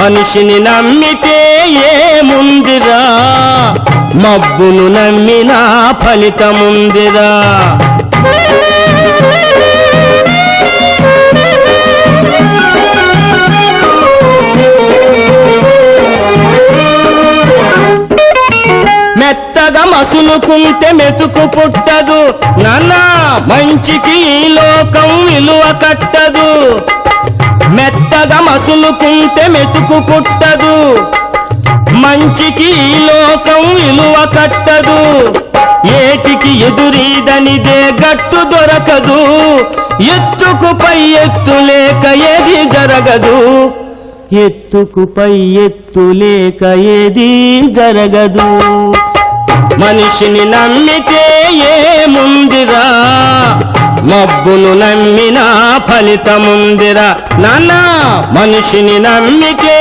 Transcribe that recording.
మనిషిని నమ్మితే ఏముందిరా, మబ్బును నమ్మినా ఫలితముందిరా. మెత్తగా మసులుకుంటే మెతుకు పుట్టదు నాన్నా, మంచికి ఈ లోకం విలువ కట్టదు. మెత్తగా మసులుకుంటే మెతుకు పుట్టదు, మంచికి ఈ లోకం విలువ కట్టదు. ఏటికి ఎదురీదనిదే గట్టు దొరకదు, ఎత్తుకు పై ఎత్తు లేక ఏది జరగదు. ఎత్తుకు పై ఎత్తు లేక ఏది జరగదు. మనిషిని నమ్మితే ఏముందిరా, మబ్బును నమ్మినా ఫలితముందిరా. నాన్నా మనిషిని నమ్మితే